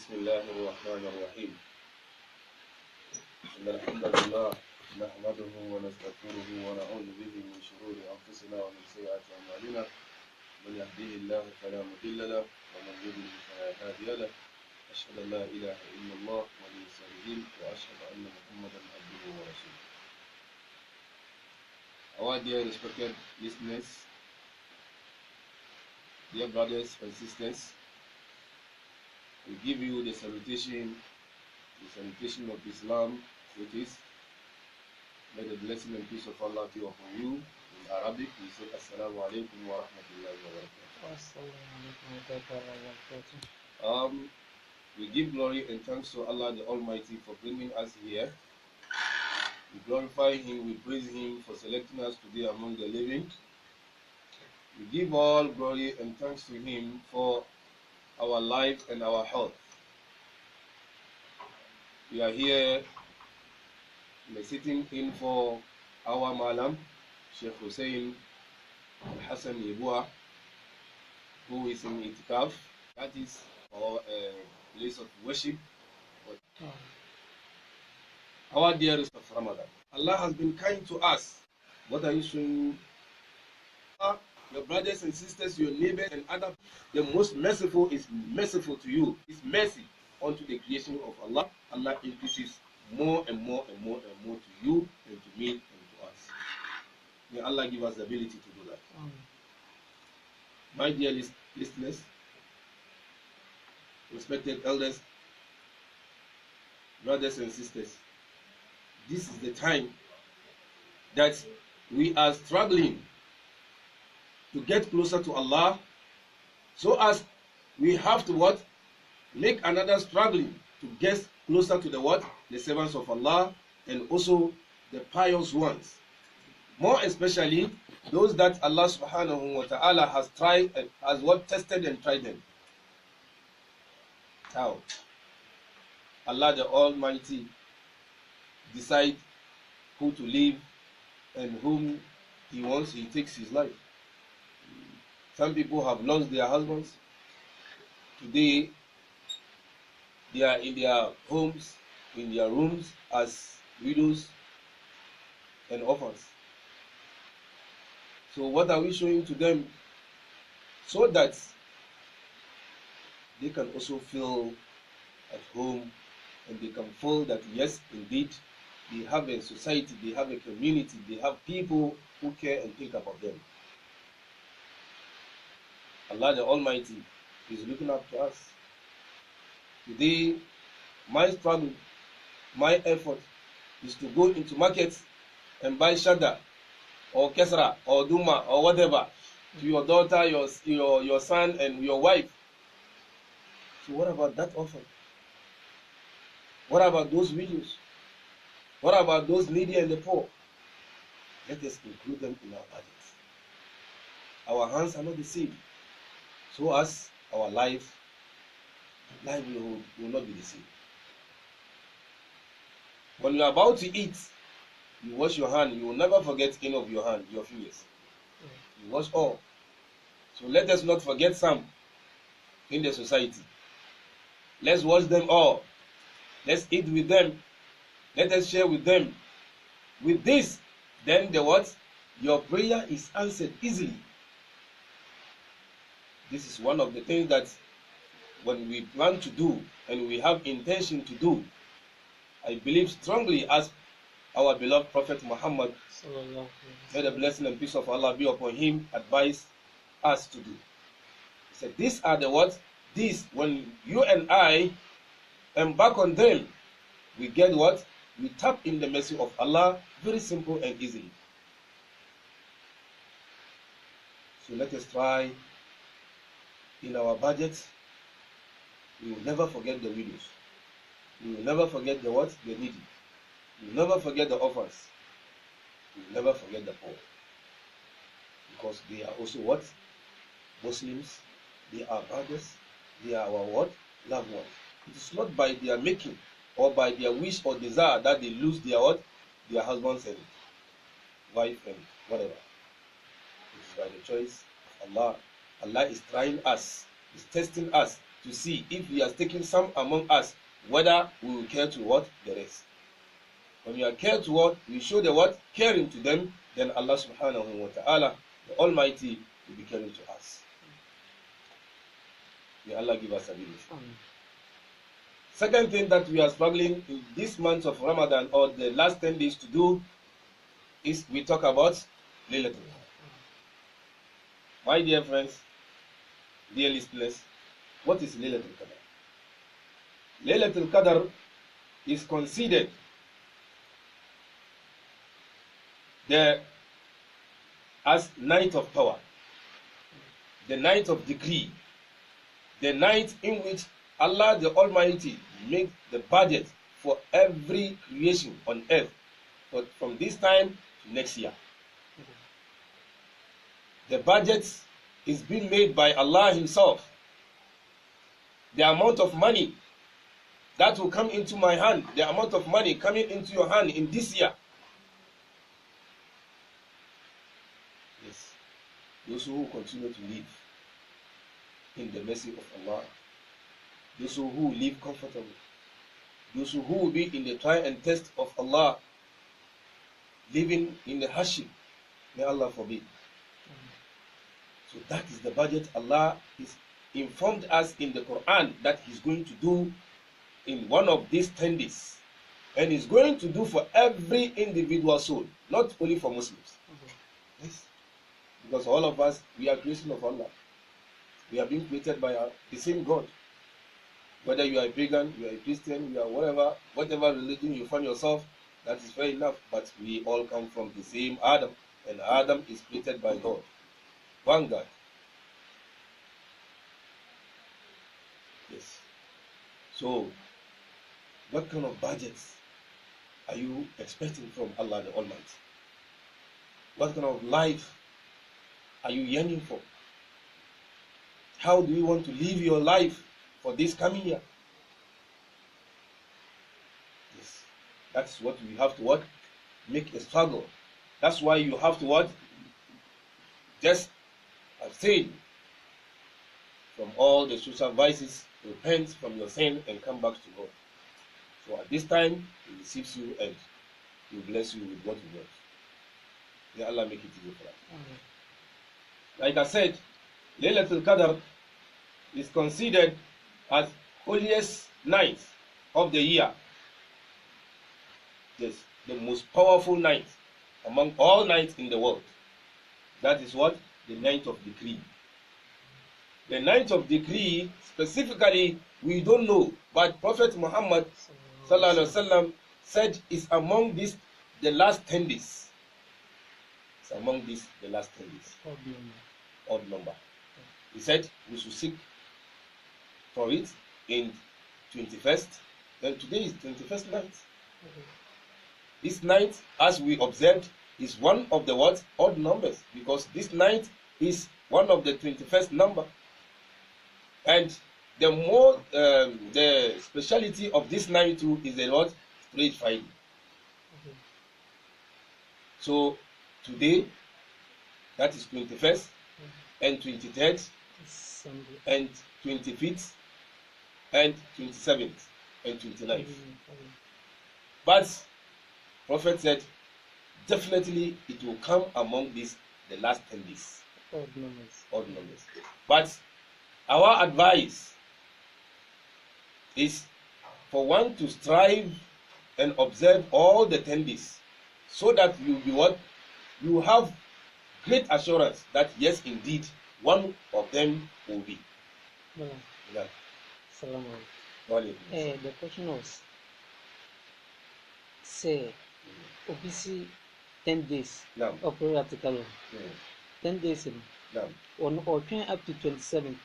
بسم الله الرحمن الرحيم. إن الحمد لله نحمده ونستغفره ونعوذ به من شرور أنفسنا ومن سيئات أعمالنا. من يهديه الله فلا مضل له ومن يضلل فلا هادي له. أشهد أن لا إله إلا الله ولي الصالحين وأشهد أن محمدا عبده ورسوله. Our dear respected listeners, dear brothers and sisters, we give you the salutation of Islam, which is, may the blessing and peace of Allah be upon you. In Arabic, we say, Assalamu alaikum wa rahmatullahi wa barakatuh. We give glory and thanks to Allah the Almighty for bringing us here. We glorify Him, we praise Him for selecting us today among the living. We give all glory and thanks to Him for our life and our health. We are here sitting in for our Malam, Sheikh Hussein Hassan Yebua, who is in Itikaf. That is our place of worship. Our dearest of Ramadan. Allah has been kind to us. What are you showing? Your brothers and sisters, your neighbors and other. The most merciful is merciful to you. It's mercy unto the creation of Allah. Allah increases more and more and more and more to you and to me and to us. May Allah give us the ability to do that. My dear listeners, respected elders, brothers and sisters, this is the time that we are struggling to get closer to Allah, so as we have to what? Make another struggling to get closer to the servants of Allah and also the pious ones. More especially those that Allah subhanahu wa ta'ala has tried and has tested and tried them. How? Allah the Almighty decide who to live and whom He wants, He takes His life. Some people have lost their husbands. Today, they are in their homes, in their rooms as widows and orphans. So what are we showing to them? So that they can also feel at home and they can feel that yes, indeed, they have a society, they have a community, they have people who care and think about them. Allah the Almighty is looking up to us. Today, my struggle, my effort is to go into markets and buy shada or kesra or duma or whatever to your daughter, your son and your wife. So what about that offer? What about those widows? What about those needy and the poor? Let us include them in our budgets. Our hands are not the same. So as our life will not be the same. When you are about to eat, you wash your hand. You will never forget any of your hand, your fingers. You wash all. So let us not forget some in the society. Let's wash them all. Let's eat with them. Let us share with them. With this, then your prayer is answered easily. This is one of the things that when we plan to do and we have intention to do, I believe strongly as our beloved Prophet Muhammad, may the blessing and peace of Allah be upon him, advised us to do. He said, these are the these, when you and I embark on them, we get we tap in the mercy of Allah, very simple and easily. So let us try in our budget. We will never forget the widows. We will never forget the needy. We will never forget the orphans. We will never forget the poor. Because they are also Muslims. They are brothers. They are our loved ones. It is not by their making or by their wish or desire that they lose their husbands and wife and whatever. It is by the choice of Allah. Allah is trying us, is testing us to see if he has taken some among us, whether we will care toward the rest. When we are care toward, we show the what? Caring to them, then Allah subhanahu wa ta'ala, the Almighty, will be caring to us. May Allah give us ability. Second thing that we are struggling in this month of Ramadan, or the last 10 days to do, is we talk about Laylatul Qadr. My dear friends, dear listeners, what is Laylatul Qadr? Laylatul Qadr is considered as night of power, the night of decree, the night in which Allah the Almighty made the budget for every creation on earth, but from this time to next year. The budget is being made by Allah Himself. The amount of money that will come into my hand, the amount of money coming into your hand in this year. Yes, those who continue to live in the mercy of Allah, those who live comfortably, those who will be in the trial and test of Allah, living in the hardship, may Allah forbid. So that is the budget Allah is informed us in the Quran that He's going to do in one of these 10 days. And He's going to do for every individual soul, not only for Muslims. Yes. Because all of us, we are creation of Allah. We are being created by the same God. Whether you are a pagan, you are a Christian, you are whatever religion you find yourself, that is fair enough. But we all come from the same Adam, and Adam is created by God. One God. Yes. So, what kind of budgets are you expecting from Allah the Almighty? What kind of life are you yearning for? How do you want to live your life for this coming year? Yes. That's what we have to what? Make a struggle. That's why you have to what? Just abstain from all the social vices, repent from your sin, and come back to God. So at this time, He receives you and He will bless you with what you want. May Allah make it easy for us. Like I said, Laylatul Qadr is considered as holiest night of the year. Yes, the most powerful night among all nights in the world. That is what? The night of decree. The night of decree, specifically, we don't know, but Prophet Muhammad sallallahu alaihi wasallam said is among this the last 10 days. It's among this the last 10 days. Odd number. He said we should seek for it in 21st. Then today is 21st night. This night, as we observed, is one of the what? Odd numbers, because this night is one of the 21st number. And the more the speciality of this night too is the what? Straight Friday. So today, that is 21st, and 23rd, and 25th, and 27th, and 29th. But Prophet said, definitely it will come among these the last 10 days. Odd numbers. But our advice is for one to strive and observe all the 10 days, so that you be what? You have great assurance that yes, indeed, one of them will be. Yeah. The question was, say, obviously 10 days of practical 10 days or 20 up to 27th.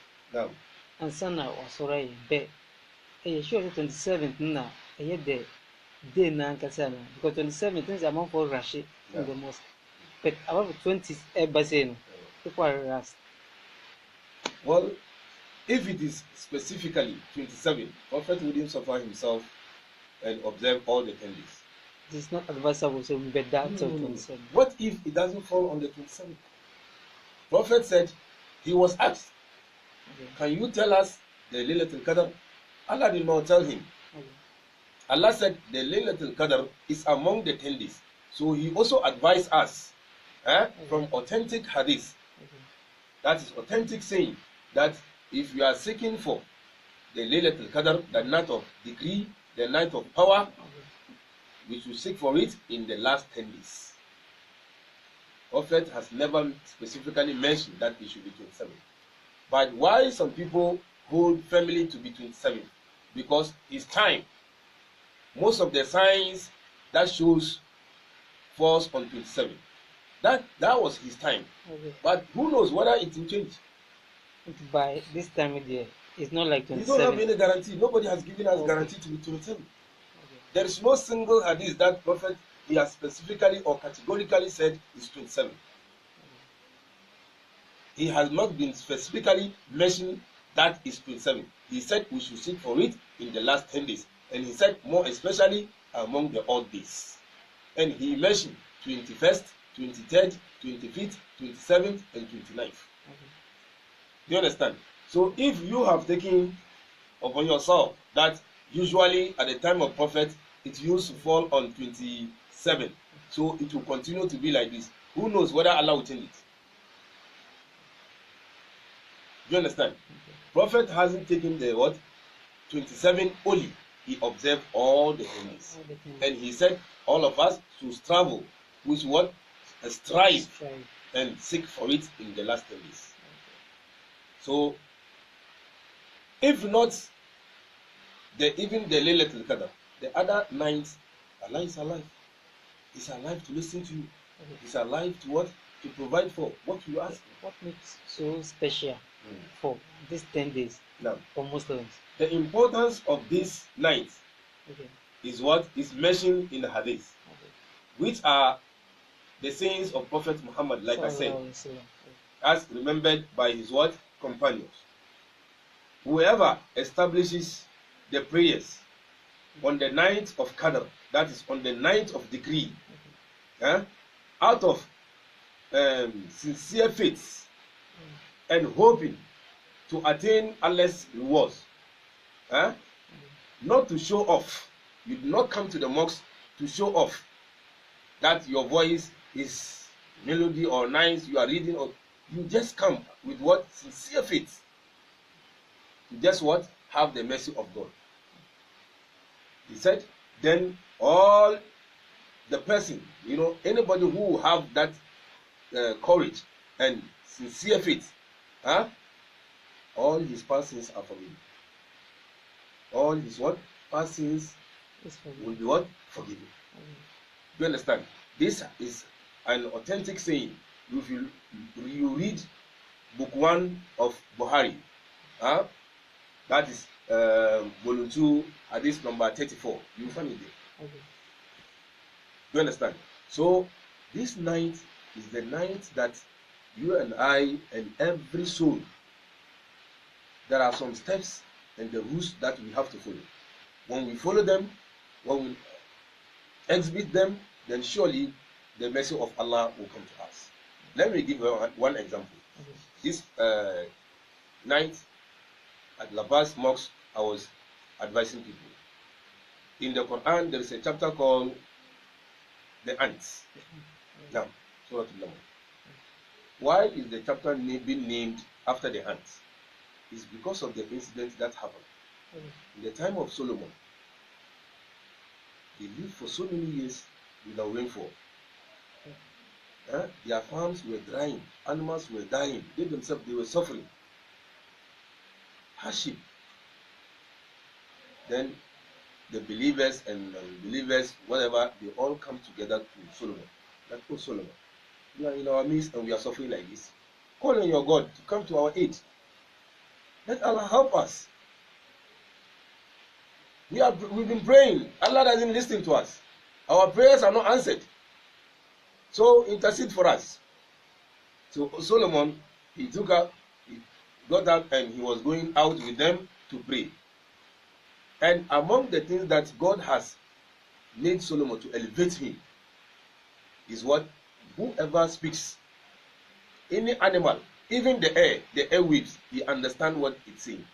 And Sana was already bed. A sure 27th now, a day na Kasana, because 27th is among for Rashi in the most. But about 20 basin, people are rust. Well, if it is specifically 27, Prophet wouldn't suffer himself and observe all the 10 days. It is not advisable, so we bet that till 27. What if it doesn't fall on the 27th? Prophet said, he was asked, can you tell us the Laylatul Qadr? Allah did not tell him. Allah said the Laylatul Qadr is among the 10 days. So he also advised us from authentic hadith. That is authentic saying that if you are seeking for the Laylatul Qadr, the night of decree, the night of power, we should seek for it in the last 10 days. Prophet has never specifically mentioned that it should be 27. But why some people hold firmly to be 27? Because his time, most of the signs that shows falls on 27. That was his time. But who knows whether it will change? By this time of year, it's not like 27. You don't have any guarantee. Nobody has given us guarantee to be 27. There is no single hadith that Prophet he has specifically or categorically said is 27. He has not been specifically mentioned that is 27. He said we should seek for it in the last 10 days. And he said more especially among the odd days. And he mentioned 21st, 23rd, 25th, 27th, and 29th. Do you understand? So if you have taken upon yourself that usually at the time of Prophet it used to fall on 27, so it will continue to be like this, who knows whether Allah will change it? Do you understand? Prophet hasn't taken the what? 27 only. He observed all the things. And he said all of us should travel with what? Strive and seek for it in the last 10 days. So if not even the Laylatul Qadr, the other nights, Allah is alive. He's alive to listen to you. He's alive to what? To provide for what you ask. What makes so special for these 10 days for Muslims? The importance of these nights is what is mentioned in the hadith, which are the sayings of Prophet Muhammad, like I said, as remembered by his what? Companions. Whoever establishes the prayers on the night of Qadr, that is on the night of decree, out of sincere faith and hoping to attain Allah's rewards, not to show off. You do not come to the mosque to show off that your voice is melody or nice, you are reading, or you just come with what? Sincere faith. You just what? Have the mercy of God. He said, then all the person, anybody who have that courage and sincere faith, all his past sins are forgiven. All his what? Past sins will be what? Forgiven. Do you understand? This is an authentic saying. If you read book 1 of Buhari, that is volume 2, hadith number 34, you will find it there. Do you understand? So this night is the night that you and I and every soul, there are some steps and the rules that we have to follow. When we follow them, when we exhibit them, then surely the mercy of Allah will come to us. Let me give one example. This night at Labas Mosque, I was advising people. In the Quran, there is a chapter called the ants. Now, Surah Al-Naml. Why is the chapter being named after the ants? It's because of the incident that happened. In the time of Solomon, he lived for so many years without rainfall. Their farms were drying, animals were dying, they themselves were suffering. Hardship. Then the believers and unbelievers, whatever, they all come together to Solomon. Like, oh Solomon, we are in our midst and we are suffering like this. Call on your God to come to our aid. Let Allah help us. We've been praying. Allah doesn't listen to us. Our prayers are not answered. So intercede for us. So Solomon, he got up and he was going out with them to pray. And among the things that God has made Solomon to elevate him is what? Whoever speaks, any animal, even the air, the airwaves, he understands what it's saying.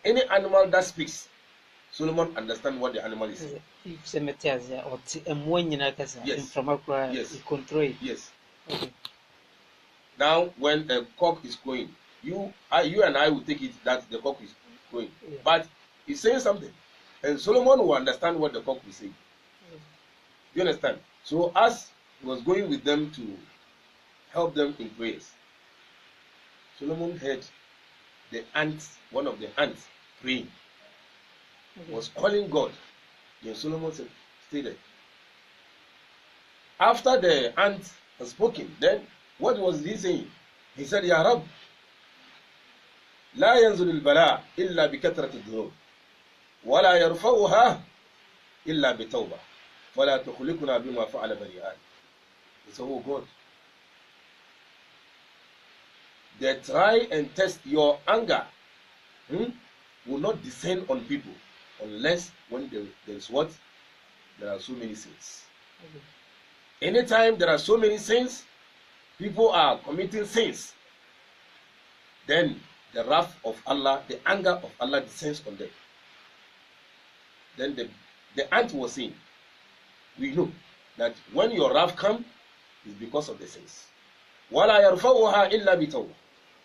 Any animal that speaks, Solomon understands what the animal is saying. If cemeteries or yes. Yes. Control it. Yes. Okay. Now, when a cock is crowing, you and I will take it that the cock is crowing, but he's saying something, and Solomon will understand what the cock is saying. Do you understand? So, as he was going with them to help them in prayers, Solomon heard the ants, one of the ants, praying. Was calling God. Then Solomon said, stay there. After the ant has spoken, then what was he saying? He said, Ya Rab, لا ينزل البلاء إلا بكثرة الذنوب ولا يرفعها إلا بتوبة ولا تخلقنا بما فعل بني آدم. He said, oh God, they try and test your anger will not descend on people unless when there is what? There are so many sins. Anytime there are so many sins, people are committing sins, then the wrath of Allah, the anger of Allah descends on them. Then the ant was saying, we know that when your wrath comes, it's because of the sins. وَلَا يَرْفَعُهَا إِلَّا بِتَوْبَةٍ.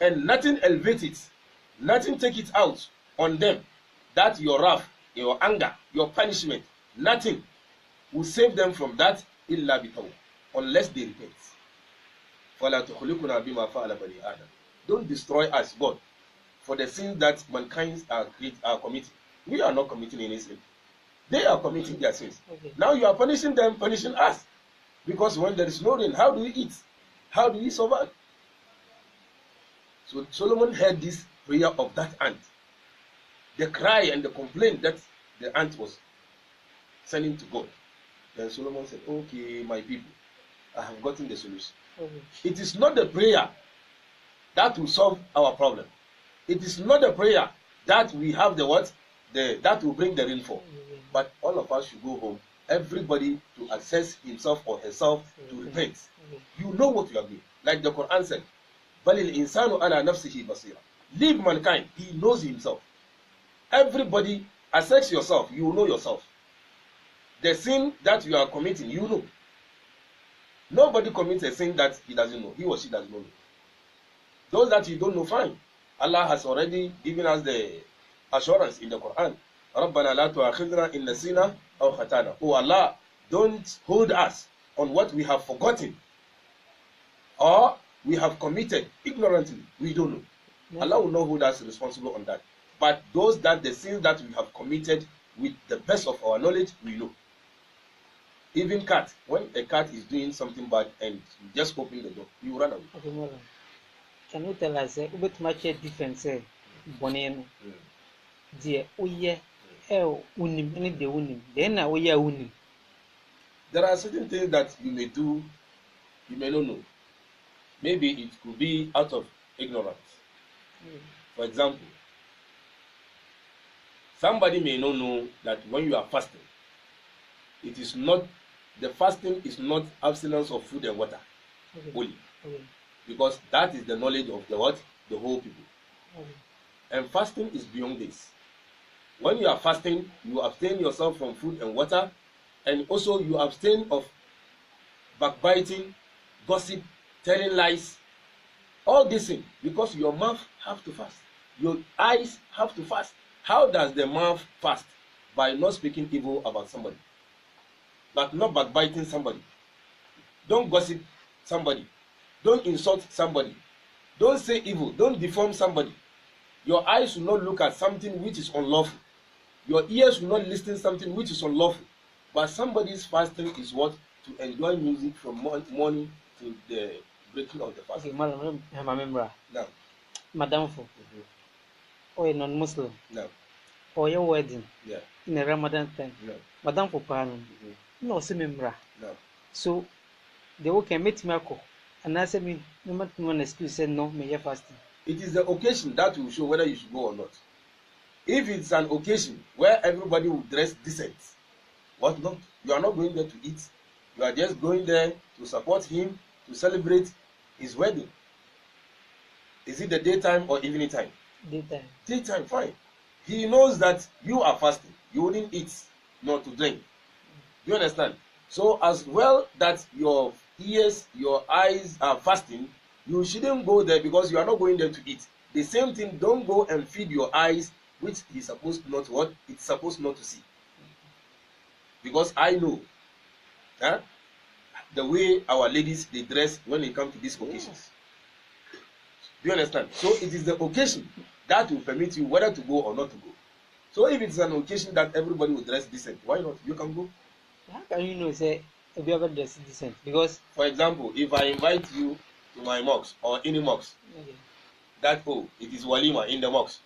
And nothing elevates it, nothing take it out on them, that your wrath, your anger, your punishment, nothing will save them from that illa bitaw, unless they repent. فَلَا تُخْلِقُنَا بِمَا فَعَلَ بَنِي آدَمَ. Don't destroy us, God, for the sins that mankind are committing. We are not committing any sin. They are committing their sins. Okay. Now you are punishing them, punishing us. Because when there is no rain, how do we eat? How do we survive? So Solomon heard this prayer of that ant, the cry and the complaint that the ant was sending to God. Then Solomon said, okay, my people, I have gotten the solution. It is not the prayer that will solve our problem. It is not the prayer that we have the what? That will bring the rainfall. But all of us should go home, everybody to assess himself or herself to repent. You know what you are doing. Like the Quran said, بَلِ الْإِنسَانُ عَلَى نَفْسِهِ بَصِيرًا. Leave mankind, he knows himself. Everybody, assess yourself, you know yourself. The sin that you are committing, you know. Nobody commits a sin that he doesn't know, he or she does not know. Those that you don't know, fine. Allah has already given us the assurance in the Quran. رَبَّنَا لَا تُؤَاخِذْنَا إِن نَسِينَا أَوْ خَطَأْنَا. Oh Allah, don't hold us on what we have forgotten or we have committed ignorantly. We don't know. No. Allah will not hold us responsible on that. But those that the sins that we have committed with the best of our knowledge, we know. Even cat, when a cat is doing something bad and you just open the door, you run away. Okay, Mother. Can you tell us what much difference Boneno? Dear, oh yeah, unim, any the unim, then now we are unim. There are certain things that you may do, you may not know. Maybe it could be out of ignorance. For example, somebody may not know that when you are fasting, it is not, the fasting is not abstinence of food and water only. Because that is the knowledge of the what? The whole people. And fasting is beyond this. When you are fasting, you abstain yourself from food and water, and also you abstain of backbiting, gossip, telling lies, all these things, because your mouth have to fast, your eyes have to fast. How does the mouth fast? By not speaking evil about somebody, but not backbiting somebody. Don't gossip somebody, don't insult somebody, don't say evil, don't deform somebody. Your eyes will not look at something which is unlawful, your ears will not listen to something which is unlawful. But somebody's fasting is what? To enjoy music from morning to the breaking of the fast. Okay, Madam, remember. No. Madam, for or a non-Muslim. No. Or your wedding. Yeah. In a Ramadan time. No. Madam for Paran. No, see member. No. So they will can meet Marco. And I said, me, no matter one excuse, said no, may you fasting. It is the occasion that will show whether you should go or not. If it's an occasion where everybody will dress decent, what not? You are not going there to eat. You are just going there to support him, to celebrate his wedding. Is it the daytime or evening time? Daytime. Daytime, fine. he knows that you are fasting. You wouldn't eat nor to drink. Do you understand? So as well that your ears, your eyes are fasting, you shouldn't go there because you are not going there to eat. The same thing, don't go and feed your eyes, which is supposed not what it's supposed not to see. Because I know the way our ladies they dress when they come to these occasions. Do you understand? So it is the occasion that will permit you whether to go or not to go. So if it's an occasion that everybody will dress decent, why not? You can go. How can you know say if you ever dress decent? Because for example, if I invite you to my mosque or any mosque, that it is walima in the mosque,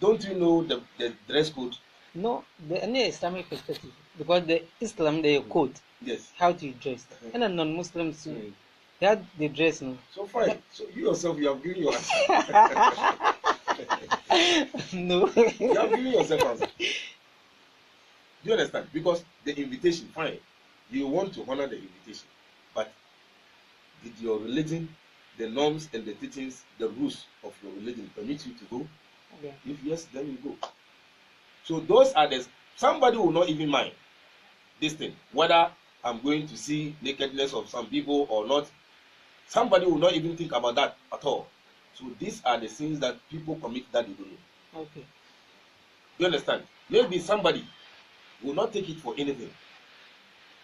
don't you know the dress code? No, any Islamic perspective, because the Islam they code how to dress, and a non-Muslims too, they dress no. So fine. So you yourself, you have given your answer. No, you have given yourself answer. Do you understand? Because the invitation, fine, you want to honor the invitation, but did your religion, the norms and the teachings, the rules of your religion permit you to go? Okay. If yes, then you go. So those are somebody will not even mind this thing, whether I'm going to see nakedness of some people or not. Somebody will not even think about that at all. So these are the sins that people commit that they don't know. Okay. You understand? Maybe somebody will not take it for anything.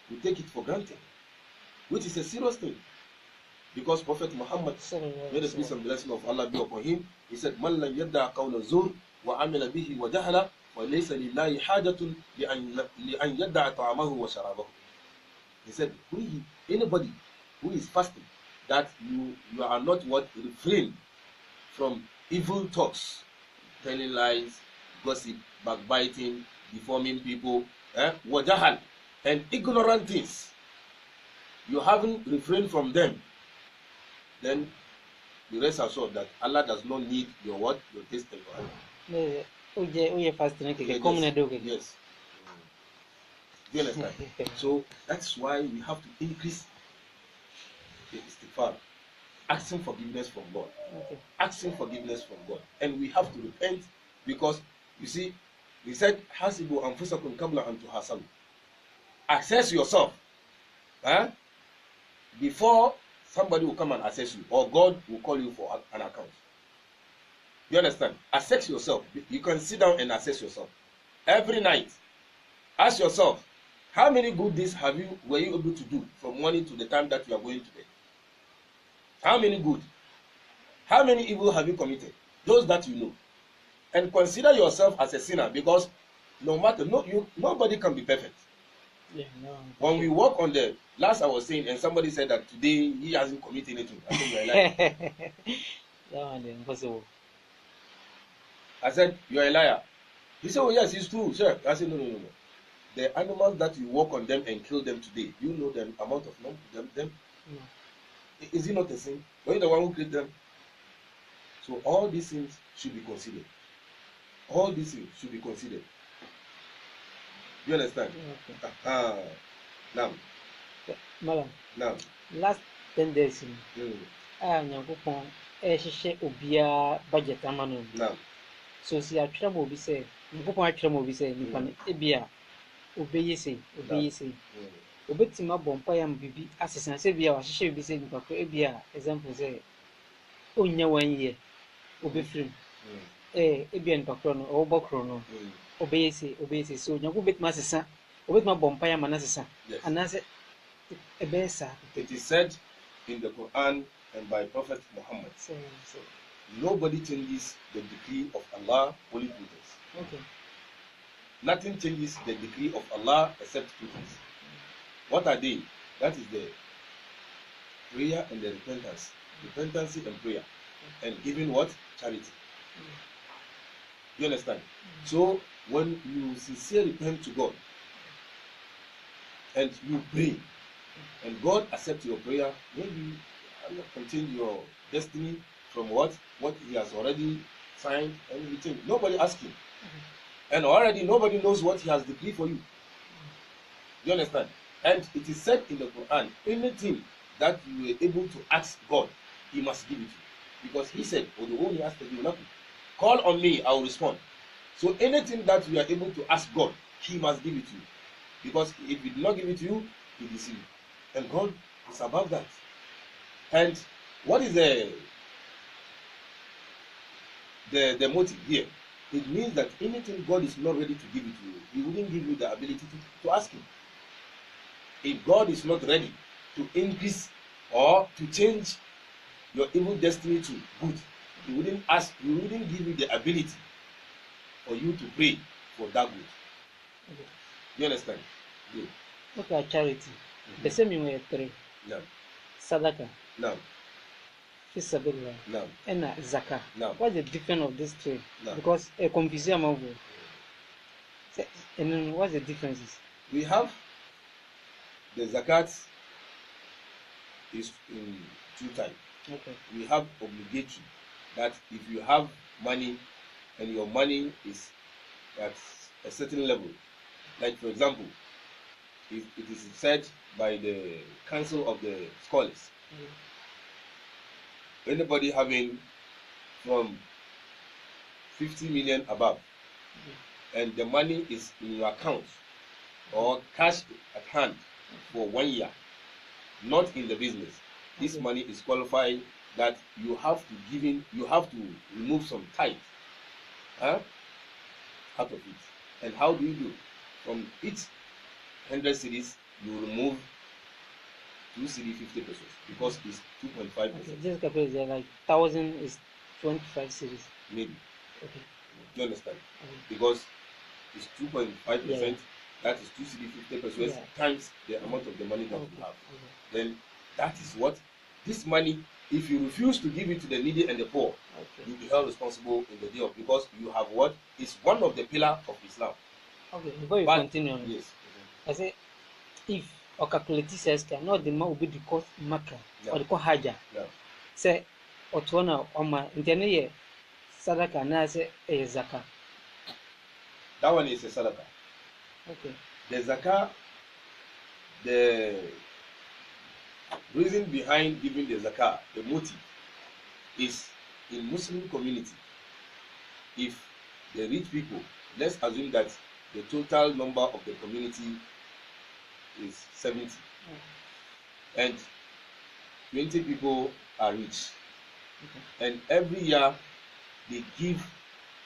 Will take it for granted, which is a serious thing. Because Prophet Muhammad, may the peace and blessing of Allah be upon him, he said, "Man lam yadda qawla zur wa amila bihi wa jahala wa laysa lillahi hajatun li an yadda ta'amahu wa sharabahu." He said, anybody who is fasting, that you are not refrain from evil talks, telling lies, gossip, backbiting, deforming people, wa jahal, and ignorant things. You haven't refrained from them. Then the rest assured that Allah does not need your what? Your taste and your eye. Yes. Do you understand? So that's why we have to increase the istighfar, asking forgiveness from God. Okay. Asking forgiveness from God. And we have to repent because, you see, he said, Hasibu anfusakum qabla an tuhasabu. Assess yourself. Before somebody will come and assess you, or God will call you for an account. You understand? Assess yourself. You can sit down and assess yourself. Every night, ask yourself, how many good deeds were you able to do from morning to the time that you are going to bed? How many good? How many evil have you committed? Those that you know. And consider yourself as a sinner, because nobody can be perfect. Yeah, no. When we walk on the last I was saying, and somebody said that today he hasn't committed anything. I said, you are a liar. That one is impossible. I said, you are a liar. He said, oh yes, it's true, sir. I said, no. The animals that you walk on them and kill them today, you know the amount of them? No. Is it not a sin? Are you the one who created them? So all these things should be considered. All these things should be considered. You understand? Okay. Now. Madam. Now. Last 10 days, Nyankopɔn ɛhyehyɛ obiara budget ama no. Now. So si atwerɛ ma obi sɛ, Nyankopɔn atwerɛ ma obi sɛ nipa no ebia obɛyɛ sei. Obetumi abɔ mpaeɛ ama bibi asesa sɛ bia wahyehyɛ bibi sɛ nipa ko ebia example sɛ onnya 1 year obɛfirim. Ebia nipa korɔ no ɔwɔ bɔkorɔ no. Obeyese so nyanko betuma asesa obetuma bɔ mpaeɛ ama na asesa anaasɛ ɛbɛyɛ saa. It is said in the Quran and by Prophet Muhammad, nobody changes the decree of Allah, only two things. Okay. Nothing changes the decree of Allah except two things. What are they? That is the prayer and the repentance. Repentance and prayer. And giving what? Charity. You understand? So when you sincerely repent to God and you pray and God accepts your prayer, maybe Allah continue your destiny from what He has already signed and written. Nobody asks Him. And already nobody knows what He has decreed for you. You understand? And it is said in the Quran, anything that you are able to ask God, He must give it to you. Because He said, call on me, I will respond. So anything that you are able to ask God, He must give it to you. Because if He did not give it to you, He deceives you. And God is above that. And what is the motive here? It means that anything God is not ready to give it to you, He wouldn't give you the ability to ask Him. If God is not ready to increase or to change your evil destiny to good, He wouldn't give you the ability for you to pray for that good. Okay. You understand? Good. Look at charity. The same way 3. No. Sadaka. No. Fisabilillah. No. And zakah. No. What's the difference of these 3? No. Because a confusion of and then what's the differences? We have the zakat is in 2 types. Okay. We have obligatory, that if you have money and your money is at a certain level, like for example, if it is said by the Council of the Scholars, anybody having from 50 million above, and the money is in your account or cash at hand for 1 year, not in the business, this money is qualified that you have to remove some tithe out of it. And how do you do? From each 100 cedis, you remove 2 cedi 50 pesos, because it's 2.5%. Okay, just calculate like 1,000 is 25 cedis. Maybe. Okay. Do you understand? Because it's 2.5%. Yeah. That is 2 cedi 50 pesos times the amount of the money that you have. Then that is what this money. If you refuse to give it to the needy and the poor, you'll be held responsible in the day of, because you have what is one of the pillars of Islam. Okay, before you continue, yes. I say, if or calculate says cannot the man will be the cost maker or the haja. Say, or tuana or my interne sadaka na say a zakah. That one is a sadaka. Okay. The zakah, the reason behind giving the zakah, the motive, is in Muslim community. If the rich people, let's assume that the total number of the community is 70, and 20 people are rich, and every year they give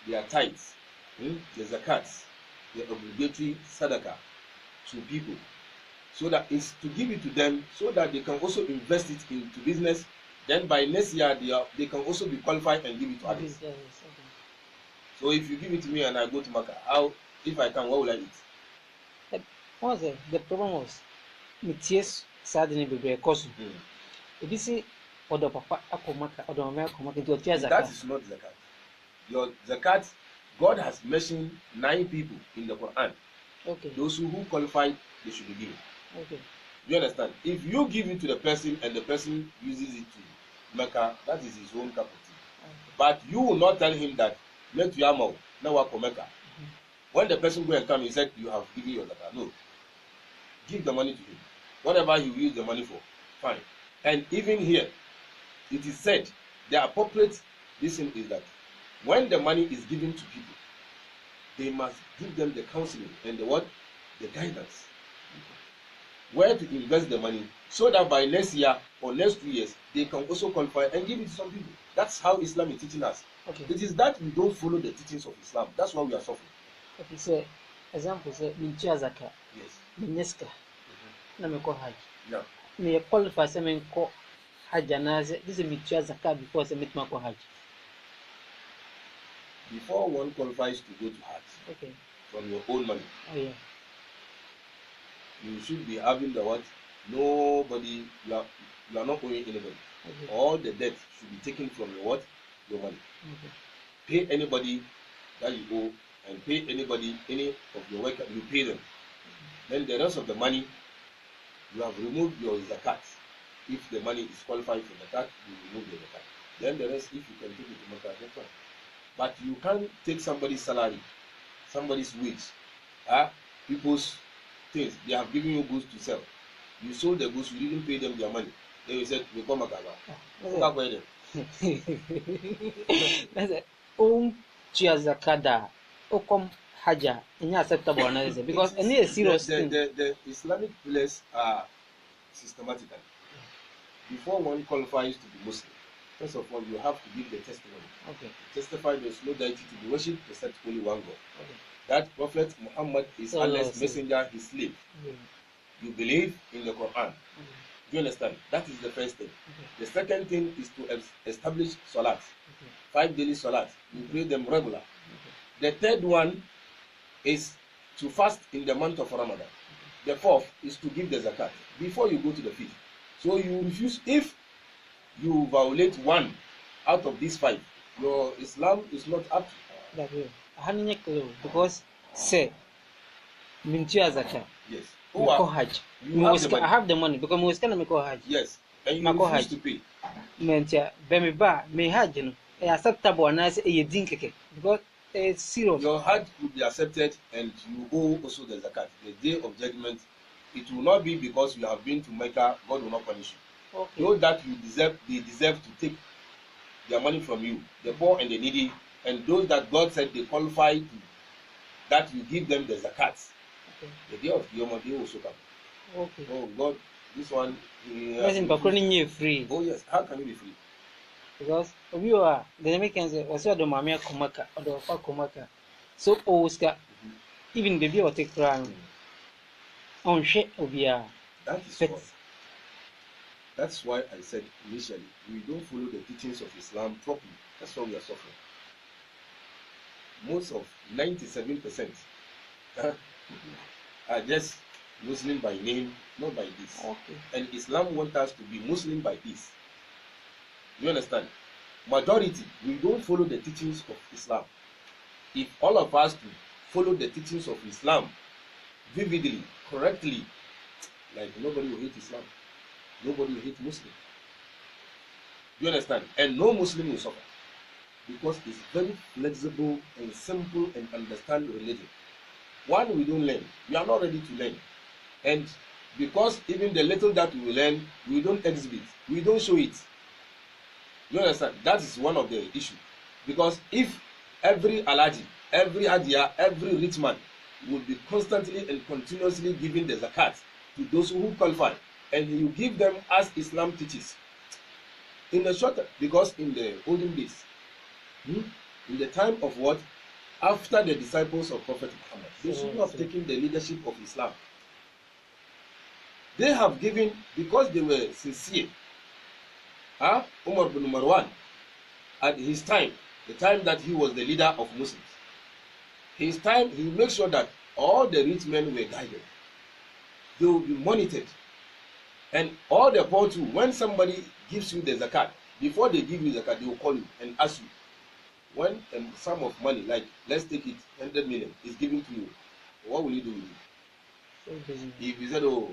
their tithes, the zakats, the obligatory sadaqah to people, so that it's to give it to them so that they can also invest it into business. Then by next year they can also be qualified and give it to others. Yes, okay. So if you give it to me and I go to Makkah, how, if I can, what will I eat? What was the problem was Mitias sadly be cost. If you see or papa akomaka or America to a that is not zakat. Your zakat, God has mentioned 9 people in the Quran. Okay. Those who qualified, they should be given. Okay. You understand? If you give it to the person and the person uses it to Mecca, that is his own cup of tea. Okay. But you will not tell him that let you amount now work for Mecca. When the person go and come, he said you have given your zakat. No. Give the money to him. Whatever he will use the money for, fine. And even here, it is said the appropriate listen is that when the money is given to people, they must give them the counseling and the guidance. Where to invest the money, so that by next year or next 2 years they can also qualify and give it to some people. That's how Islam is teaching us. Okay. It is that we don't follow the teachings of Islam. That's why we are suffering. Okay, so example say minchia zakah. Yes. Minyeska. Na me ko hajj. No. Me qualify say me ko hajj na this is minchia zakah before say me ko hajj. Before one qualifies to go to Hajj, okay, from your own money, yeah, you should be having the what? Nobody, you are not owing anybody. Okay. All the debt should be taken from your what? Your money. Okay. Pay anybody that you owe, and pay anybody, any of your workers, you pay them. Then the rest of the money, you have removed your zakat. If the money is qualified for zakat, you remove the zakat. Then the rest, if you can take it to zakat, that's fine. But you can't take somebody's salary, somebody's wage, people's things. They have given you goods to sell. You sold the goods, you didn't pay them their money. Then you said, we come back. That's it. Chia zakada Okom Haja, and acceptable analysis because any serious thing. The Islamic pillars are systematical. Before one qualifies to be Muslim, first of all, you have to give the testimony. Okay. Testify there is no deity to be worshipped except only one God. Okay. That Prophet Muhammad is Allah's messenger, his slave. You believe in the Quran. Do you understand? That is the first thing. The second thing is to establish salat. 5 daily salat. You pray them regular. The third one is to fast in the month of Ramadan. The fourth is to give the zakat before you go to the field. So you refuse. If you violate one out of these 5, your Islam is not up to. That way. Because say, mintia zakat. Yes. Hajj. I have the money because we can make Hajj. Yes. And you refuse to pay. Mintia, bemiba, me Hajj, you know, acceptable and I say a dinkeke because it's serious. Your Hajj will be accepted and you owe also the zakat. The day of judgment, it will not be because you have been to Mecca, God will not punish you. Okay. Know that they deserve to take their money from you, the poor and the needy, and those that God said they qualify to, that you give them the zakat. Okay. The day of Yom they also come. Okay. Oh God, this one. Free. Oh yes, how can you be free? Because we are the Americans also the Mamia Komaka or the Komaka. So Oscar, even baby or take crown on shit of ya. That is what. That's why I said initially we don't follow the teachings of Islam properly. That's why we are suffering. Most of 97% are just Muslim by name, not by this. Okay. And Islam wants us to be Muslim by this. You understand? Majority, we don't follow the teachings of Islam. If all of us to follow the teachings of Islam vividly, correctly, like nobody will hate Islam. Nobody will hate Muslim. You understand? And no Muslim will suffer. Because it's very flexible and simple and understand religion. One, we don't learn. We are not ready to learn. And because even the little that we learn, we don't exhibit. We don't show it. You understand? That is one of the issues. Because if every alaji, every hadia, every rich man would be constantly and continuously giving the zakat to those who qualify, and you give them as Islam teaches, in the short, because in the olden days, in the time of what? After the disciples of Prophet Muhammad, they should have taken the leadership of Islam. They have given, because they were sincere. Umar bin Marwan, at his time, the time that he was the leader of Muslims, his time, he made sure that all the rich men were guided. They will be monitored. And all the poor too, when somebody gives you the zakat, before they give you zakat, they will call you and ask you, when a sum of money, like let's take it 100 million, is given to you, what will you do with it? If you said, oh,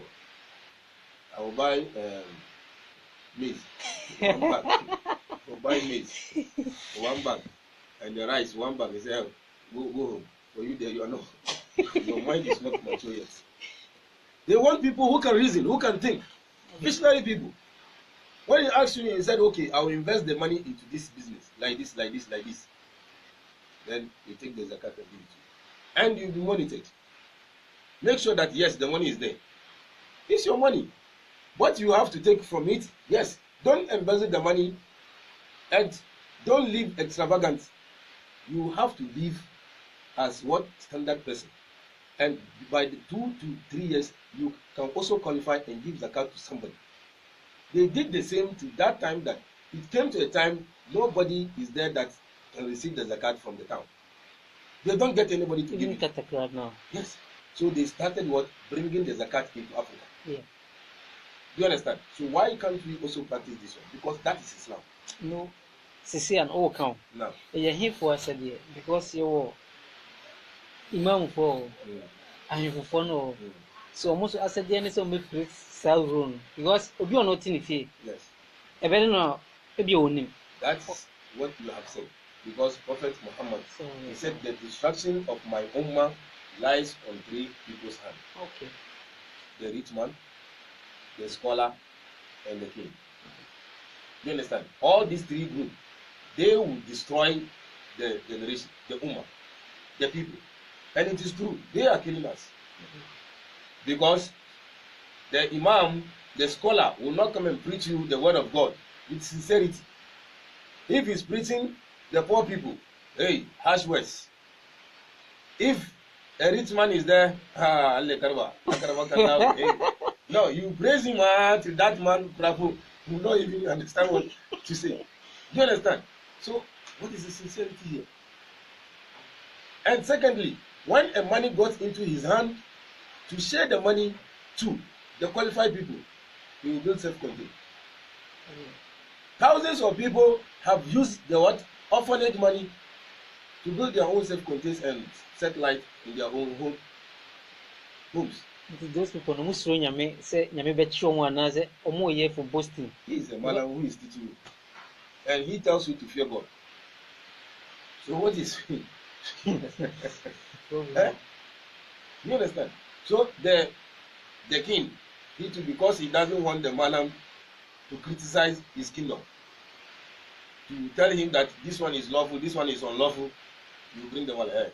I will buy maize, 1 bag, or buy maize, 1 bag, and the rice, 1 bag, he said, go home. For you there, you are not, your mind is not mature yet. They want people who can reason, who can think, visionary people. When he asked you, he said, okay, I will invest the money into this business, like this, like this, like this. Then you take the zakat and give it to you. And you'll be monitored. Make sure that, yes, the money is there. It's your money. What you have to take from it, yes, don't embezzle the money and don't live extravagant. You have to live as what standard person. And by the 2 to 3 years, you can also qualify and give zakat to somebody. They did the same to that time that it came to a time nobody is there that can receive the zakat from the town. They don't get anybody to give it. Now. Yes. So they started what? Bringing the zakat into Africa. Yeah. Do you understand? So why can't we also practice this one? Because that is Islam. No. Sisi and all count. No. You're here for us because you're Imam for and for no. So almost as a DNA so make cell room because obi on not in it. Yes. Even no maybe on. That's what you have said. Because Prophet Muhammad, he said the destruction of my ummah lies on 3 people's hands. Okay. The rich man, the scholar, and the king. Do you understand? All these 3 groups, they will destroy the generation, the ummah. the people. And it is true, they are killing us. Because the imam, the scholar, will not come and preach you the word of God with sincerity. If he's preaching the poor people, hey, harsh words. If a rich man is there, no, you praise him till that man will not even understand what to say. Do you understand? So, what is the sincerity here? And secondly, when a money got into his hand, to share the money to the qualified people, he will build self-contained. Thousands of people have used the orphanage money to build their own self-contained and set light in their own homes. Those people no much nyame say nyame betchi omo anaze omo ye for boasting. He is a man who is teaching you, and he tells you to fear God. So what is eh? You understand? So the king, he too, because he doesn't want the malam to criticize his kingdom, to tell him that this one is lawful, this one is unlawful, you bring them all here.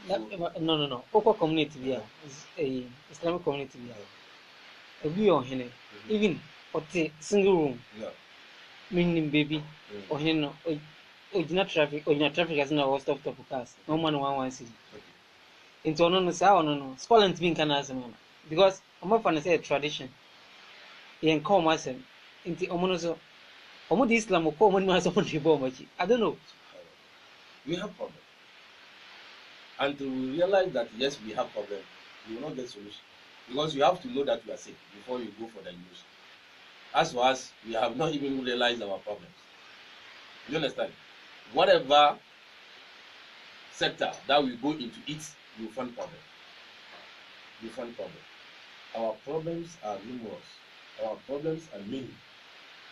No. Oko community there is a Islamic community there. We on here, even ote single room. Meaning baby, or hino, original traffic as no stop cars. No man one city. Into no no. Scotland being can as a man. Because I'm not going to say a tradition. In call myself into Omonoso. Omo Islam or common mass of I don't know. We have problems. Until we realize that yes, we have problems, we will not get solution. Because you have to know that you are sick before you go for the news. As for us, we have not even realized our problems. You understand? Whatever sector that we go into it, you find problem. You find problem. Our problems are numerous. Our problems are many.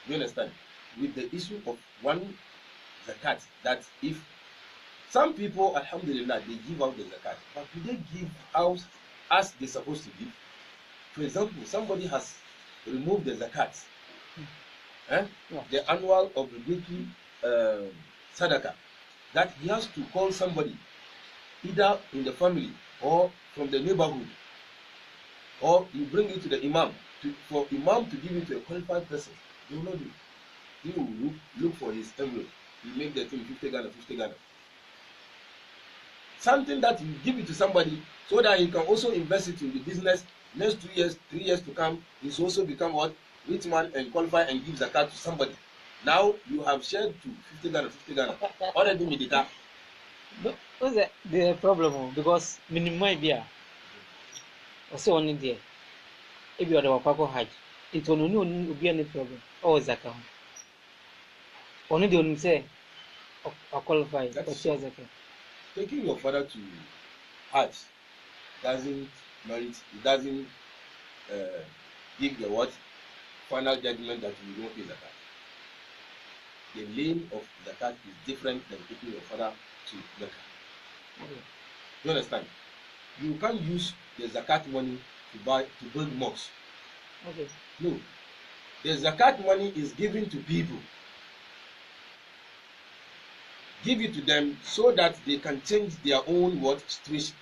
You understand? With the issue of one zakat, that if some people, alhamdulillah, they give out the zakat, but do they give out as they're supposed to give? For example, somebody has removed the zakat, the annual obligatory sadaqah, that he has to call somebody, either in the family or from the neighborhood, or you bring it to the imam, for imam to give it to a qualified person. He will not do it. He will look for his envelope. He make the thing 50 Ghana, 50 Ghana. Something that you give it to somebody so that he can also invest it in the business. Next 2 years, 3 years to come, he's also become what? Rich man and qualify and give zakat to somebody. Now you have shared to 50 Ghana, 50 Ghana. Already made it up. What's the problem? Because minimum beer. Also only there. If you are the Wapako Hajj, it will be any problem. Or zakat. Only the only say or qualify or share zakat. Taking your father to Hajj doesn't merit, it doesn't give the what final judgment that you don't pay zakat. The lane of zakat is different than taking your father to Mecca. Okay. You understand? You can't use the zakat money to build mosques. Okay. No. The zakat money is given to people. Give it to them so that they can change their own situation.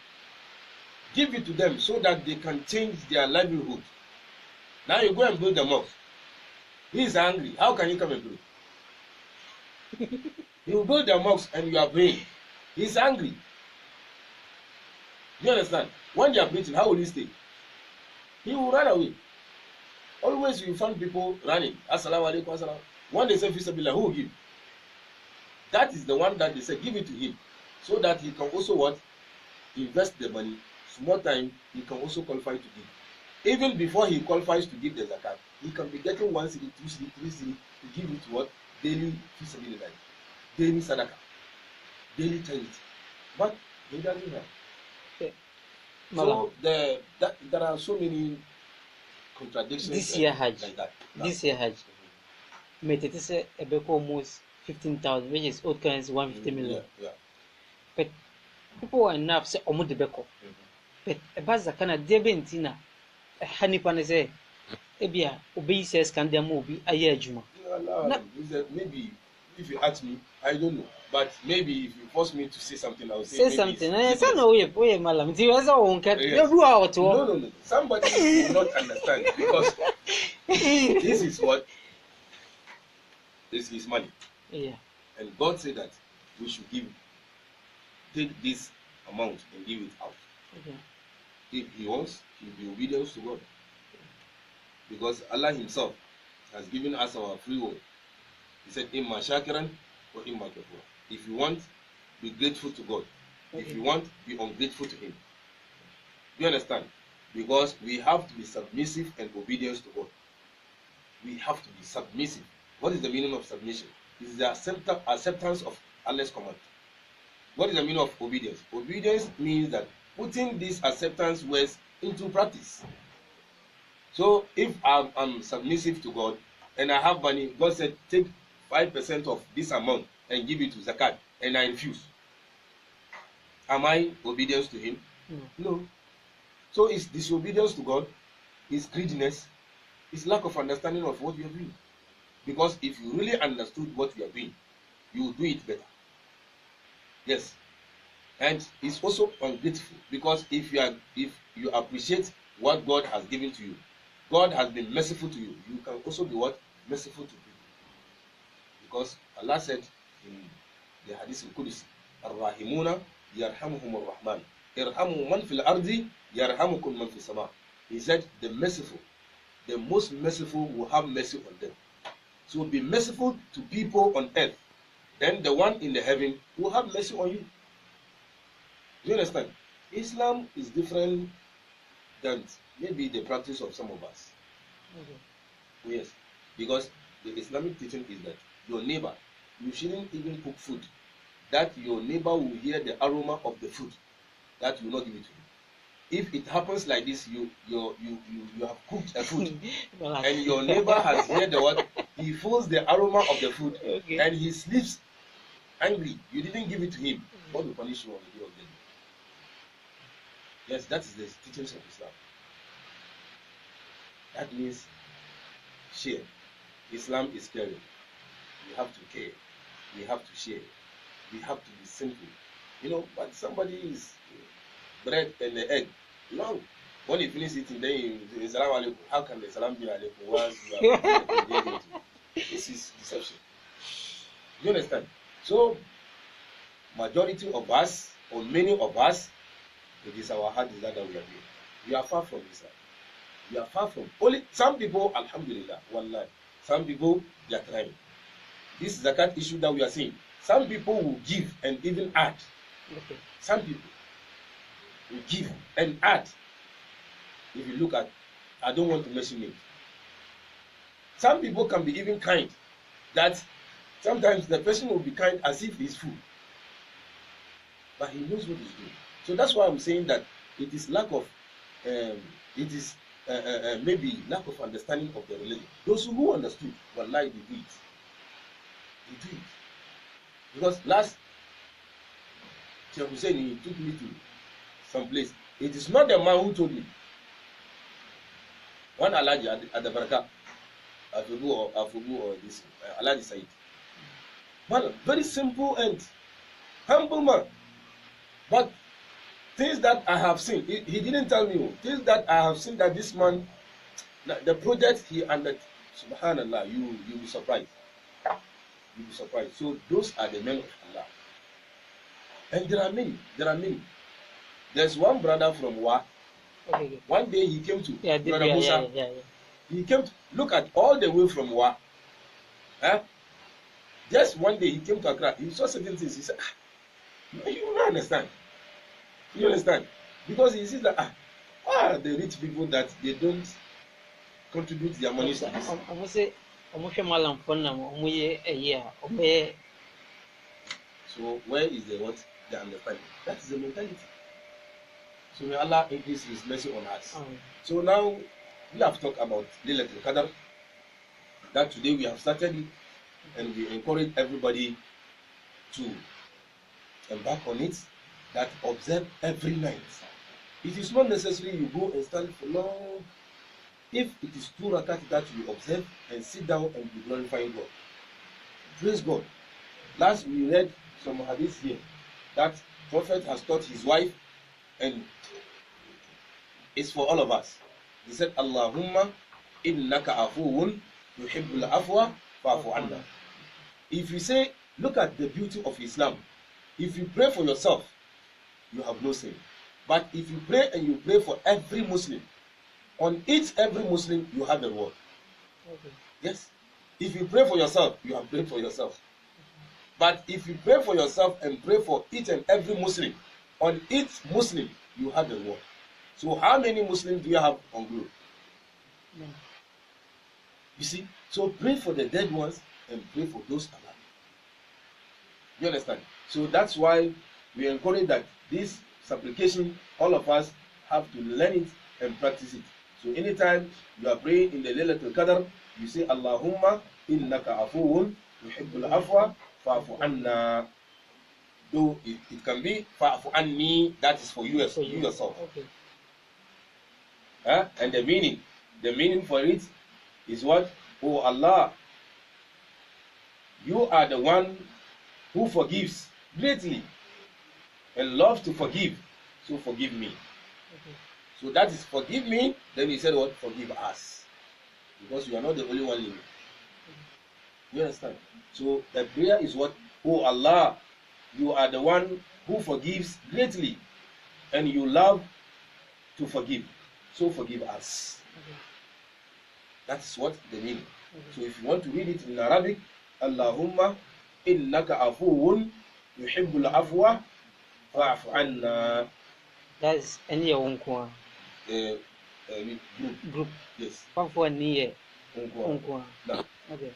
Give it to them so that they can change their livelihood. Now you go and build the mosque. He is angry. How can you come and build? You build the mosque and you are praying. He is angry. You understand? When they are preaching, how will he stay? He will run away. Always you find people running. Assalamu alaikum, assalam. When they say fisabilillah, who will give? That is the one that they say give it to him, so that he can also what? Invest the money. Small time, he can also qualify to give. Even before he qualifies to give the zakat, he can be getting 1 cedi, 2 cedi, 3 cedi to give it to what? Daily fisabilillah, daily sadaqah, daily charity. But he doesn't have. Okay. So there are so many contradictions. This year Hajj, like that. This year Hajj, Metete say Ebeko almost 15,000, which is old currency 150 million. Yeah. But people are enough say Omo de Beko. But a bazakana debentina a honeypan say Ebia obey says can there be a year juma. Maybe If you ask me, I don't know. But maybe if you force me to say something, I will say something. No, no. Somebody will not understand because this is what this is money. Yeah. And God said that we should take this amount and give it out. Okay. If he wants, he will be obedient to God. Because Allah himself has given us our free will. He said, Imma shakiran or imma kafura. If you want, be grateful to God. Okay. If you want, be ungrateful to him. Do you understand? Because we have to be submissive and obedience to God. We have to be submissive. What is the meaning of submission? It is the acceptance of Allah's command. What is the meaning of obedience? Obedience means that putting these acceptance words into practice. So if I'm submissive to God and I have money, God said take 5% of this amount and give it to zakat, and I refuse. Am I obedience to him? No. So it's disobedience to God, it's greediness, it's lack of understanding of what you are doing. Because if you really understood what you are doing, you will do it better. Yes. And it's also ungrateful, because if you appreciate what God has given to you, God has been merciful to you, you can also be what? Merciful to people. Because Allah said in the Hadith al-Qudsi, Ar-Rahimuna yarhamuhum ar-Rahman, irhamu man fil ardi yarhamukum man fis sama. He said the merciful, the most merciful will have mercy on them. So be merciful to people on earth, then the one in the heaven will have mercy on you. Do you understand? Islam is different than maybe the practice of some of us. Okay. Yes, because the Islamic teaching is that your neighbor, you shouldn't even cook food that your neighbor will hear the aroma of the food, that you will not give it to him. If it happens like this, you have cooked a food and your neighbor has heard the what, he feels the aroma of the food, okay, and he sleeps angry, you didn't give it to him, God will punish you on the day of judgment. Yes, that is the teachings of Islam. That means share. Islam is caring. We have to care. We have to share. We have to be simple. You know, but somebody is bread and the egg. No. When you finish eating, then you say, Salam alaikum. How can the salam be alaikum once you are This is deception. You understand? So, majority of us, or many of us, it is our heart desire that we are doing. We are far from Islam. We are far from. Only some people, alhamdulillah, wallahi, some people, they are trying. This zakat issue that we are seeing, some people will give and even add. Okay. Some people will give and add. If you look at, I don't want to mention it. Some people can be even kind. That sometimes the person will be kind as if he's full, but he knows what he's doing. So that's why I'm saying that it is lack of, maybe lack of understanding of the religion. Those who understood, wallahi, they do it. They do it. Because last Sheikh Hussein, he took me to some place. It is not the man who told me. One Alhaji at the Baraka, Afubu or this Alhaji Said. Well, very simple and humble man. But things that I have seen, he didn't tell me. Things that I have seen that this man, the project he under, subhanallah, you'll be surprised. You'll be surprised. So those are the men of Allah. And there are many. There's one brother from Wa. Okay. One day he came to Brother Musa. Yeah. He came to look at all the way from Wa. Just one day he came to Accra. He saw certain things. He said, you don't understand. You understand? Because he sees that the rich people that they don't contribute their money to this. So where is the understanding? That is the mentality. So may Allah increase His mercy on us. So now we have talked about Laylatul Qadr. That today we have started it, and we encourage everybody to embark on it. That observe every night. It is not necessary you go and stand for long. If it is 2 rakat that you observe and sit down and be glorifying God, praise God. Last we read some hadith here that Prophet has taught his wife, and it's for all of us. He said, Allahumma innaka afuwun yuhibbul afwa fa'fu anna. If you say, look at the beauty of Islam. If you pray for yourself, you have no sin. But if you pray and you pray for every Muslim, on each every Muslim you have a reward. Okay. Yes. If you pray for yourself, you have prayed for yourself. But if you pray for yourself and pray for each and every Muslim, on each Muslim you have a reward. So how many Muslims do you have on globe? No. You see, so pray for the dead ones and pray for those alive. You understand? So that's why we encourage that this supplication, all of us have to learn it and practice it. So anytime you are praying in the Laylatul Qadr, you say Allahumma innaka afuwun yuhibbul afwa fa'fu anna. Though it can be fa'fu anni, that is for you yourself. Okay. And the meaning for it is what? Oh Allah, you are the one who forgives greatly and loves to forgive, so forgive me. Okay. So that is forgive me. Then he said what? Forgive us, because you are not the only one living. You understand? So the prayer is what? Oh Allah, you are the one who forgives greatly and you love to forgive, so forgive us. Okay. That's what the meaning. Okay. So if you want to read it in Arabic, Allahumma innaka afuwun yuhibbul afwa fa'fu anna. That's any unkwa. Group. Yes. Fa'fu anni. Unkwa. Okay.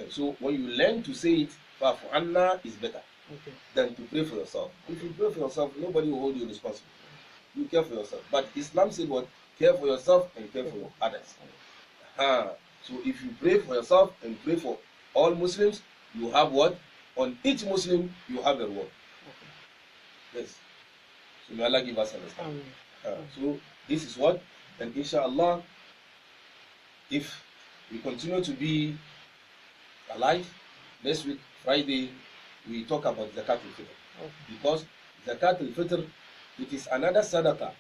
So when you learn to say it, fa'fu anna is better. Okay. Than to pray for yourself. If you pray for yourself, nobody will hold you responsible. You care for yourself. But Islam said what? Care for yourself and care for others. So if you pray for yourself and pray for all Muslims, you have what? On each Muslim, you have a reward. Okay. Yes. So may Allah give us understanding. So this is what? And inshallah, if we continue to be alive, next week, Friday, we talk about Zakat al-Fitr. Okay. Because Zakat al-Fitr, it is another sadaqah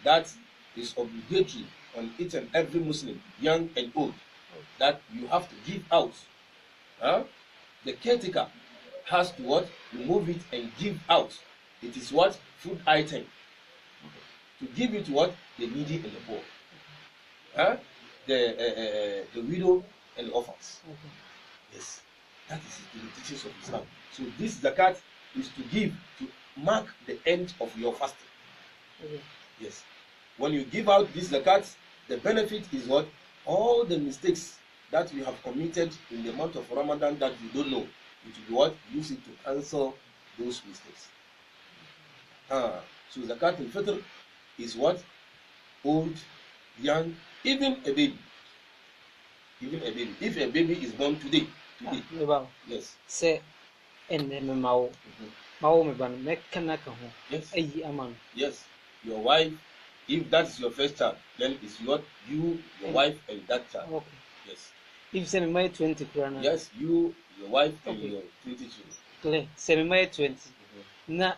that is obligatory on each and every Muslim, young and old, that you have to give out. The caretaker has to what? Remove it and give out. It is what? Food item. To give it to what? The needy and the poor. The widow and the orphans. Okay. Yes. That is the teachings of Islam. So this zakat is to give, to mark the end of your fasting. Okay. Yes. When you give out this zakat, the benefit is what? All the mistakes that you have committed in the month of Ramadan that you don't know, it will be what? Use it to cancel those mistakes. So zakat al-fitr is what? Old, young, even a baby. Even a baby. If a baby is born today. Yes. Say, and then yes. Your wife, if that is your first child, then it's what? You, your wife, and that child. Okay. Yes. If semi 20 krona. Yes, you, your wife, and your 20 children. Clear. Semi 20. Na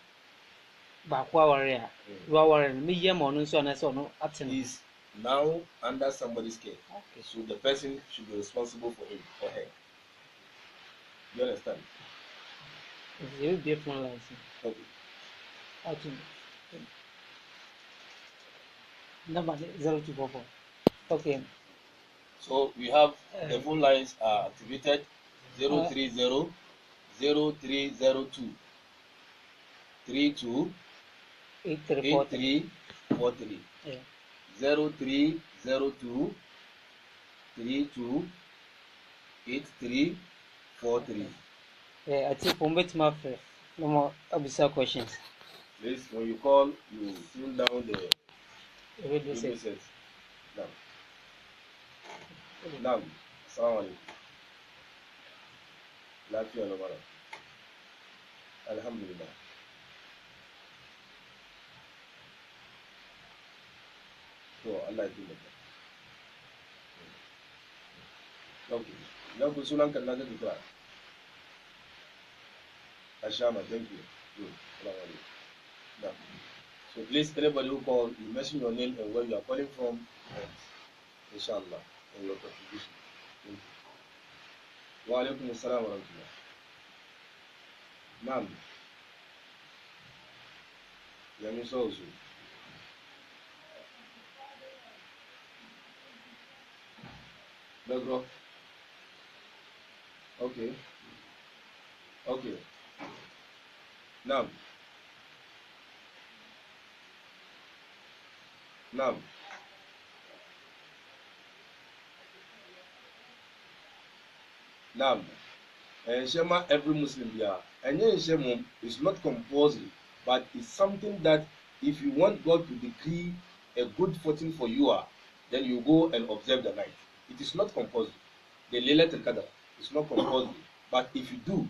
bakwa warrior. Warrior. Me yam on so na so no atin. Is now under somebody's care. Okay. So the person should be responsible for him or her. You understand? It's a different license. Okay. Atin. Number 0244. Okay. So we have the phone lines are activated 030 0302 32 8343. Yeah. 0302 32 8343. Yeah, I think we'll bet my no more abisa questions. Please, when you call, you tune down the radio set. Naam. Assalamu alaikum. Lafiya na bara. Alhamdulillah. To Allah ya taimaka. Okay. Yau ku sunan kan na ga Ashama, thank you. Good. Yeah. So please, anybody who call, you mention your name and where you are calling from, and inshallah, and your contribution. Thank you. Wa alaikum assalam wa rahmatullah. Naam. Yamiso also. Begro. Okay. Okay. Naam. Naam. Naam. Shema every Muslim here. And Shema is not compulsory, but it's something that if you want God to decree a good fortune for you, then you go and observe the night. It is not compulsory. The Laylatul Qadr is not compulsory, but if you do,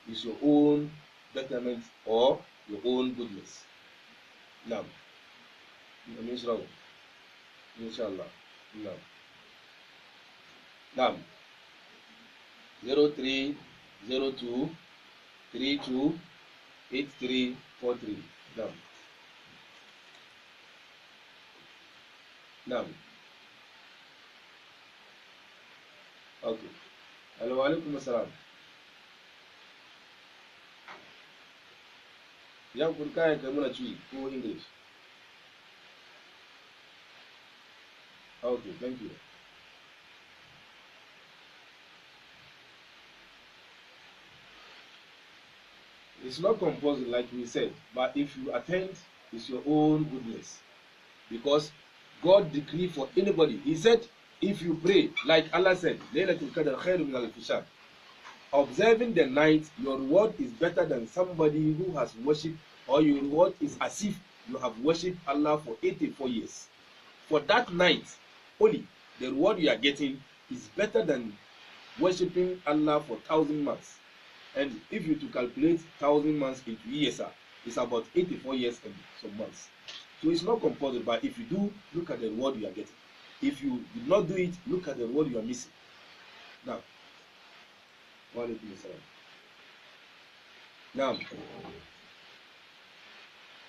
it's your own betterment or your own goodness. Naam. Inshallah. Naam. Naam. 0302328343. Naam. Naam. Okay. Hello, alaikum assalam. Yan kurkaya kai muna ci ko English? Okay, thank you. It's not compulsory like we said, but if you attend, it's your own goodness. Because God decreed for anybody. He said, if you pray, like Allah said, Laylatul Qadr khairun min alfi shahr. Observing the night, your reward is better than somebody who has worshipped, or your reward is as if you have worshipped Allah for 84 years. For that night only, the reward you are getting is better than worshipping Allah for 1,000 months. And if you to calculate 1,000 months into years, it's about 84 years and some months. So it's not compulsory, but if you do, look at the reward you are getting. If you did not do it, look at the reward you are missing. Now, now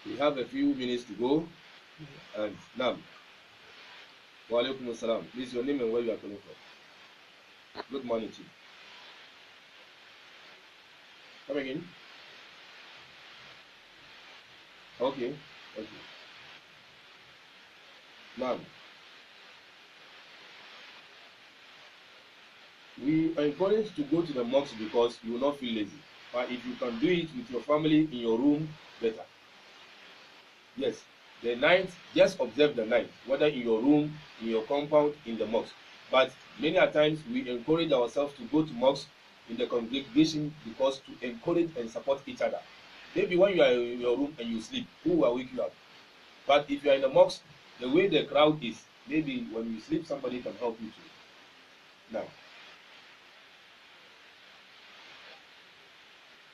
we have a few minutes to go. And now, wa alaikum assalam. Please, your name and where you are coming from. Good morning to you. Come again. Okay. Okay. Now, we are encouraged to go to the mosque because you will not feel lazy. But if you can do it with your family in your room, better. Yes, the night, just observe the night, whether in your room, in your compound, in the mosque. But many a times we encourage ourselves to go to mosque in the congregation because to encourage and support each other. Maybe when you are in your room and you sleep, who will wake you up? But if you are in the mosque, the way the crowd is, maybe when you sleep, somebody can help you too. Now,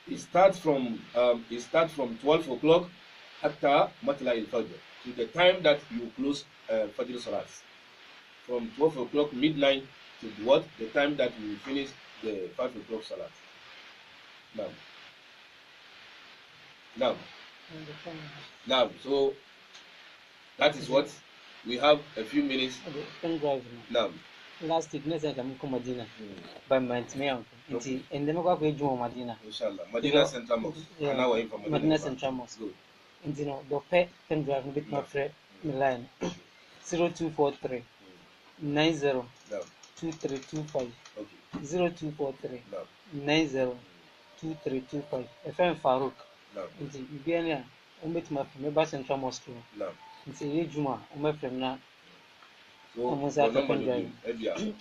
it starts from 12 o'clock hatta matla al-fajr, to the time that you close Fajr Salats. From 12 o'clock midnight to what? The time that you finish the 5 o'clock Salat. Now, so that is what we have a few minutes. Now. Last week, next time I come Madina, by my team, and then I go to Madina. Inshallah, Madina Central Mosque. Madina Central Mosque. And the pet can drive a bit more free. Milan 0243 90 2325 0243 90 2325. FM Farouk. Nti bibiania umbetuma from Meba Central Mosque. Nti ye juma umefrem na Amusa can drive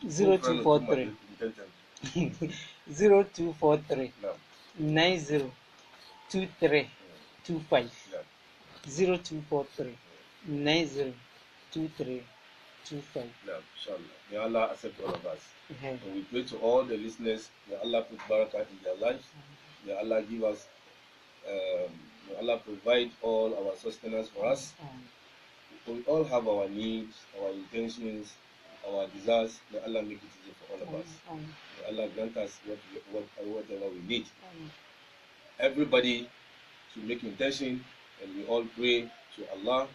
0243 0243 90 2325 0243 90 2325. May Allah accept all of us. And we pray to all the listeners, may Allah put barakah in their lives. May Allah give us, may Allah provide all our sustenance for us. We all have our needs, our intentions, our desires. May Allah make it easy for all of us. May Allah grant us whatever we need. everybody should make intention, and we all pray to Allah.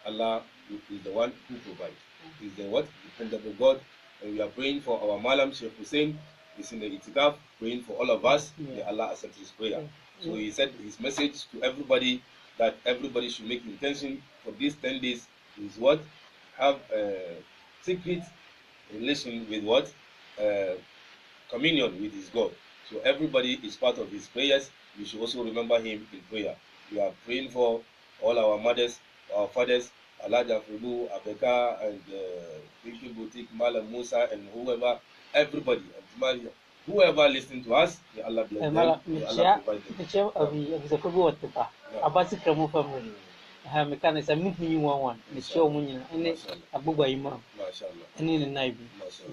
Allah is the one who provides. Is the what? Dependable God. And we are praying for our Malam Sheikh Hussein. He's in the itikaf, praying for all of us. May Allah accept his prayer. So he said his message to everybody that everybody should make intention for these 10 days is what? Have a secret relation with what? Communion with his God. So everybody is part of his prayers. We should also remember him in prayer. We are praying for all our mothers, our fathers, Alaja Fubu, Abeka, and Pinky Boutique, Malam Musa, and whoever, everybody, whoever listening to us, may Allah bless them. May Allah provide them. Mekana sa mit ni wan ni show mo nyina ene abuba imam mashallah ene ni naibi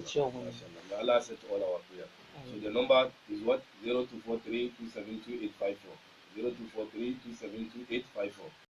show mo mashallah. May Allah accept all our prayer. So the number is what? 0243 272 854. 0243 272 854.